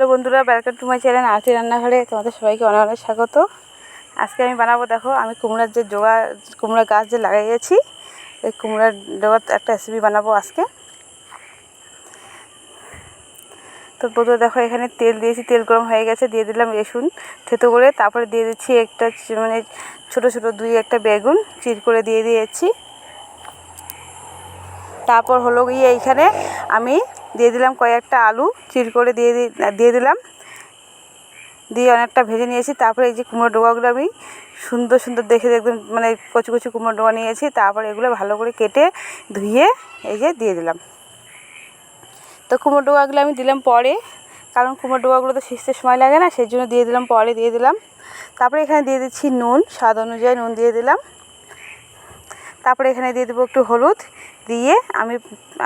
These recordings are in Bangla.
বন্ধুরা, ওয়েলকাম টু মাই চ্যানেল আরতি রান্নাঘরে। তোমাদের সবাইকে অনেক অনেক স্বাগত। আজকে আমি বানাবো, দেখো আমি কুমড়ার যে কুমড়া গাছ যে লাগিয়েছি, এই কুমড়ার ডোগার একটা রেসিপি বানাবো আজকে। তো বন্ধুরা দেখো, এখানে তেল দিয়েছি, তেল গরম হয়ে গেছে, দিয়ে দিলাম রসুন থেতো করে, তারপরে দিয়ে দিচ্ছি একটা মানে ছোটো ছোটো একটা বেগুন চির করে দিয়ে দিয়েছি। তারপর হলো গিয়ে এইখানে আমি দিয়ে দিলাম কয়েকটা আলু চির করে দিয়ে দিলাম, দিয়ে অনেকটা ভেজে নিয়েছি। তারপরে এই যে কুমড়ো ডোগাগুলো আমি সুন্দর সুন্দর দেখে একদম মানে কচি কচি কুমড়ো ডোগা নিয়েছি। তারপরে এগুলো ভালো করে কেটে ধুয়ে এই যে দিয়ে দিলাম। তো কুমড়ো ডোগাগুলো আমি দিলাম পরে, কারণ কুমড়ো ডোগাগুলো তো সিজতে সময় লাগে না, সেই জন্য দিয়ে দিলাম পরে দিয়ে দিলাম। তারপরে এখানে দিয়ে দিচ্ছি নুন, স্বাদ অনুযায়ী নুন দিয়ে দিলাম। তারপরে এখানে দিয়ে দেবো একটু হলুদ, দিয়ে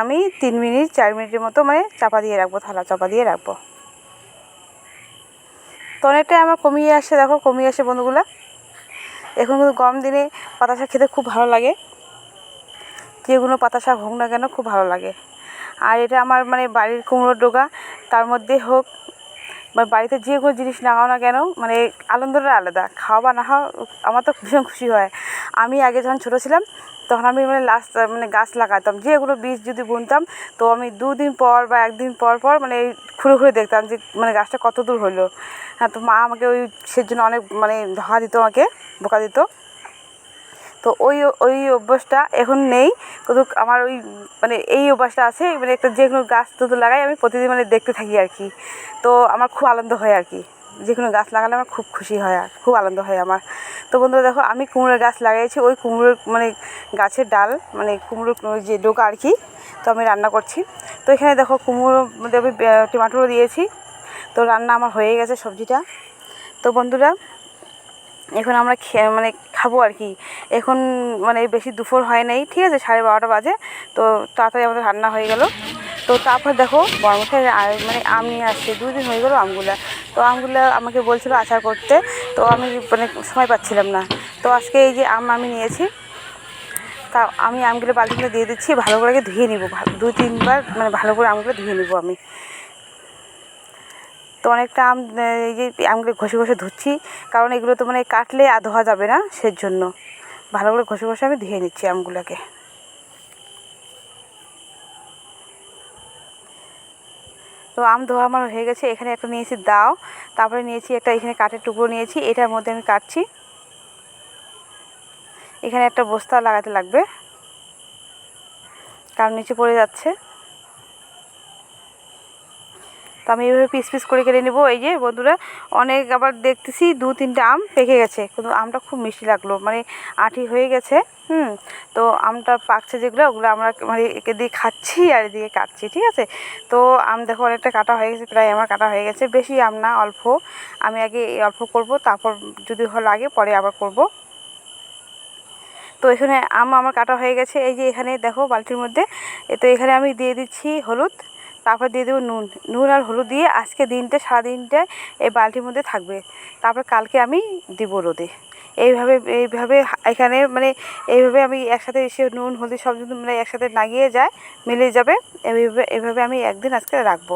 আমি 4 মিনিটের মতো মানে চাপা দিয়ে রাখবো, থালা চাপা দিয়ে রাখবো। তো অনেকটাই আমার কমিয়ে আসে, দেখো কমিয়ে আসে বন্ধুগুলো। এখন কিন্তু গরম দিনে পাতা শাক খেতে খুব ভালো লাগে, যেগুলো পাতা শাক হোক না কেন খুব ভালো লাগে। আর এটা আমার মানে বাড়ির কুমড়োর ডোগা, তার মধ্যে হোক বা বাড়িতে যে কোনো জিনিস লাগাও না কেন, মানে আনন্দটা আলাদা। খাওয়া বা না খাওয়া আমার তো ভীষণ খুশি হয়। আমি আগে যখন ছোটো ছিলাম তখন আমি মানে গাছ লাগাতাম, যেগুলো বীজ যদি বুনতাম, তো আমি 2 দিন পর বা 1 দিন পর পর মানে ঘুরে ঘুরে দেখতাম যে মানে গাছটা কত দূর হলো। হ্যাঁ, তো মা আমাকে সেজন্য অনেক মানে ধোঁকা দিত, আমাকে বোকা দিত। তো ওই অভ্যাসটা এখন নেই, কিন্তু আমার মানে এই অভ্যাসটা আছে, মানে একটা যে কোনো গাছ তো লাগাই আমি প্রতিদিন মানে দেখতে থাকি আর কি। তো আমার খুব আনন্দ হয় আর কি, যে কোনো গাছ লাগালে আমার খুব খুশি হয় আর খুব আনন্দ হয় আমার। তো বন্ধুরা দেখো, আমি কুমড়োর গাছ লাগিয়েছি, ওই কুমড়োর মানে গাছের ডাল মানে কুমড়োর যে ডোকা আর কি, তো আমি রান্না করছি। তো এখানে দেখো কুমড়োর মধ্যে আমি টমেটোও দিয়েছি। তো রান্না আমার হয়ে গেছে সবজিটা। তো বন্ধুরা এখন আমরা মানে খাবো আর কি। এখন মানে বেশি দুপুর হয় নাই, ঠিক আছে, 12:30 বাজে। তো তাড়াতাড়ি আমাদের রান্না হয়ে গেল। তো তারপর দেখো বড়মশাই মানে আম নিয়ে আসছে, 2 দিন হয়ে গেলো আমগুলা। তো আমগুলো আমাকে বলছিল আচার করতে, তো আমি মানে সময় পাচ্ছিলাম না। তো আজকে এই যে আমি নিয়েছি, তা আমি আমগুলো বালতিতে দিয়ে দিচ্ছি, ভালো করে ধুয়ে নিব, 2-3 বার মানে ভালো করে আমগুলো ধুয়ে নিব আমি। তো অনেকটা আম এই যে আমগুলো ঘষে ঘষে ধুচ্ছি, কারণ এগুলো তো মানে কাটলে আর ধোয়া যাবে না, সেজন্য ভালো করে ঘষে ঘষে আমি ধুয়ে নিচ্ছি আমগুলোকে। তো আম ধোয়া আমার হয়ে গেছে। এখানে একটা নিয়েছি দাও, তারপরে নিয়েছি একটা এখানে কাঠের টুকরো নিয়েছি, এটার মধ্যে আমি কাটছি। এখানে একটা বস্তা লাগাতে লাগবে, কারণ নিচে পড়ে যাচ্ছে। তো আমি এইভাবে পিস পিস করে কেটে নেবো। এই যে বন্ধুরা, অনেক আবার দেখতেছি 2-3টা আম পেকে গেছে, কিন্তু আমটা খুব মিষ্টি লাগলো, মানে আঁটি হয়ে গেছে। তো আমটা পাকছে যেগুলো, ওগুলো আমরা মানে একে দিয়ে খাচ্ছি আর এদিকে কাটছি, ঠিক আছে। তো আম দেখো অনেকটা কাটা হয়ে গেছে, প্রায় আমার কাটা হয়ে গেছে, বেশি আম না, অল্প। আমি আগে অল্প করব, তারপর যদি লাগে পরে আবার করব। তো এখানে আমার কাটা হয়ে গেছে। এই যে এখানে দেখো বালতির মধ্যে, তো এখানে আমি দিয়ে দিচ্ছি হলুদ, তারপর দিয়ে দেবো নুন আর হলুদ দিয়ে আজকে সারাদিনটা এই বালতির মধ্যে থাকবে। তারপর কালকে আমি দিব রোদে। এইভাবে এখানে মানে এইভাবে আমি একসাথে এসে নুন হলুদ সব যদি মানে একসাথে লাগিয়ে যায়, মিলিয়ে যাবে। এইভাবে আমি একদিন আজকে রাখবো।